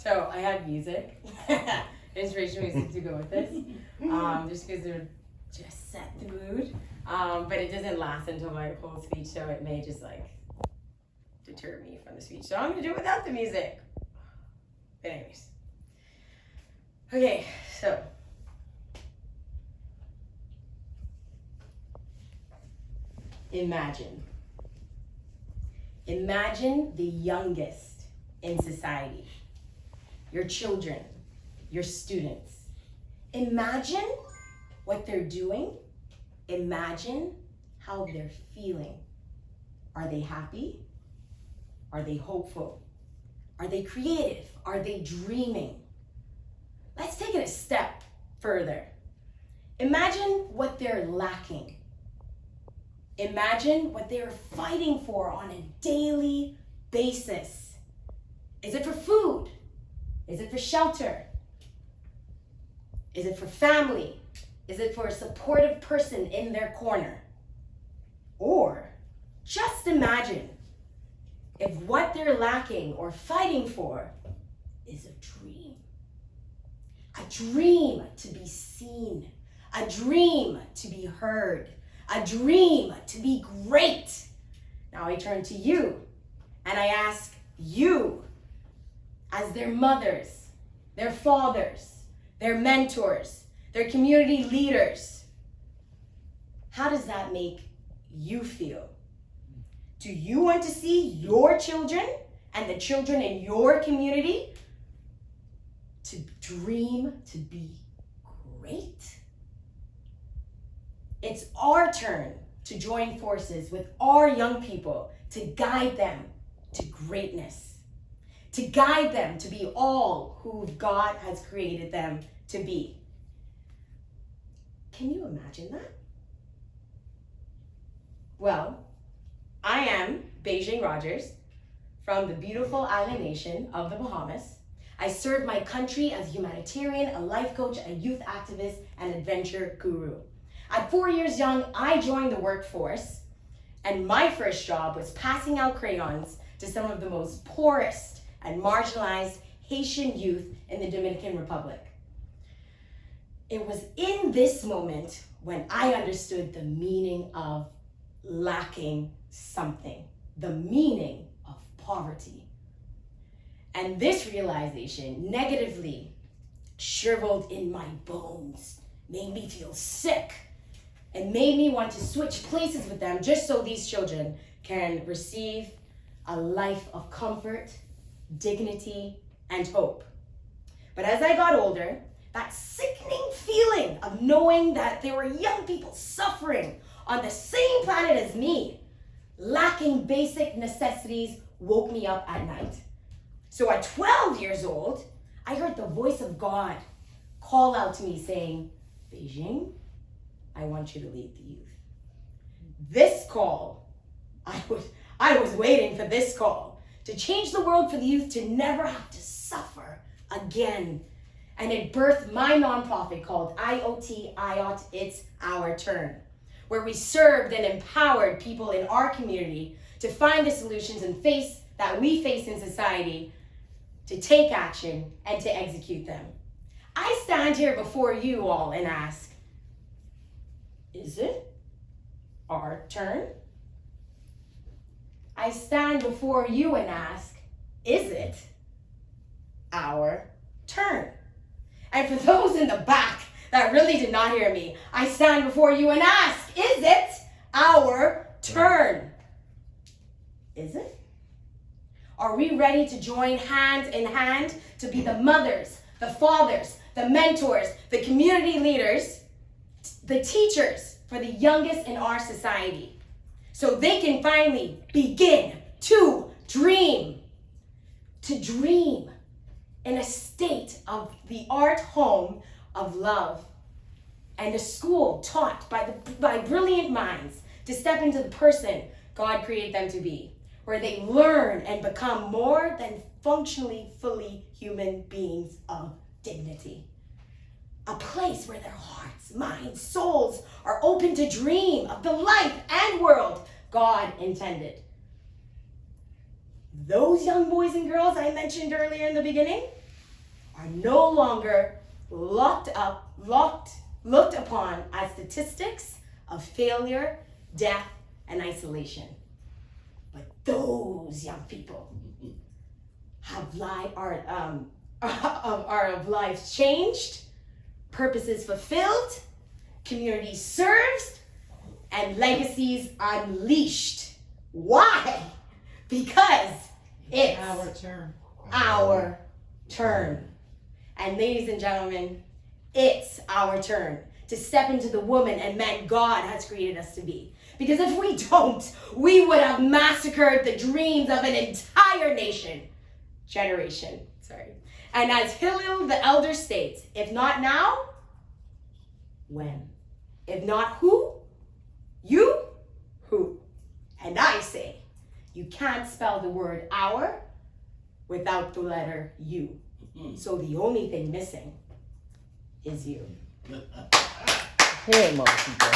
So I have music, inspirational music to go with this, just because they're just set the mood. But it doesn't last until my whole speech, so it may just like deter me from the speech. So I'm gonna do it without the music. But anyways, okay, so. Imagine the youngest in society, your children, your students. Imagine what they're doing. Imagine how they're feeling. Are they happy? Are they hopeful? Are they creative? Are they dreaming? Let's take it a step further. Imagine what they're lacking. Imagine what they are fighting for on a daily basis. Is it for food? Is it for shelter? Is it for family? Is it for a supportive person in their corner? Or just imagine if what they're lacking or fighting for is a dream. A dream to be seen. A dream to be heard. A dream to be great. Now I turn to you and I ask you, as their mothers, their fathers, their mentors, their community leaders, how does that make you feel? Do you want to see your children and the children in your community to dream to be great? It's our turn to join forces with our young people to guide them to greatness, to guide them to be all who God has created them to be. Can you imagine that? Well, I am Beijing Rodgers from the beautiful island nation of the Bahamas. I serve my country as a humanitarian, a life coach, a youth activist, and adventure guru. At 4 years young, I joined the workforce, and my first job was passing out crayons to some of the most poorest and marginalized Haitian youth in the Dominican Republic. It was in this moment when I understood the meaning of lacking something, the meaning of poverty. And this realization negatively shriveled in my bones, made me feel sick, and made me want to switch places with them just so these children can receive a life of comfort, dignity, and hope. But as I got older, that sickening feeling of knowing that there were young people suffering on the same planet as me, lacking basic necessities, woke me up at night. So at 12 years old, I heard the voice of God call out to me saying, Beijing, I want you to lead the youth. This call, I was waiting for this call to change the world for the youth to never have to suffer again. And it birthed my nonprofit called IOT, It's Our Turn, where we served and empowered people in our community to find the solutions that we face in society, to take action and to execute them. I stand here before you all and ask, is it our turn? I stand before you and ask, is it our turn? And for those in the back that really did not hear me, I stand before you and ask, is it our turn? Is it? Are we ready to join hand in hand to be the mothers, the fathers, the mentors, the community leaders, the teachers for the youngest in our society, so they can finally begin to dream in a state of the art home of love, and a school taught by brilliant minds to step into the person God created them to be, where they learn and become more than functionally fully human beings of dignity. A place where their hearts, minds, souls are open to dream of the life and world God intended. Those young boys and girls I mentioned earlier in the beginning, are no longer looked upon as statistics of failure, death, and isolation. But those young people are of lives changed, purposes fulfilled, communities served, and legacies unleashed. Why? Because it's our turn. And ladies and gentlemen, it's our turn to step into the woman and man God has created us to be. Because if we don't, we would have massacred the dreams of an entire generation. And as Hillel the elder states, if not now, when? If not who? You? Who? And I say, you can't spell the word our without the letter U. So the only thing missing is you. Hey, more people.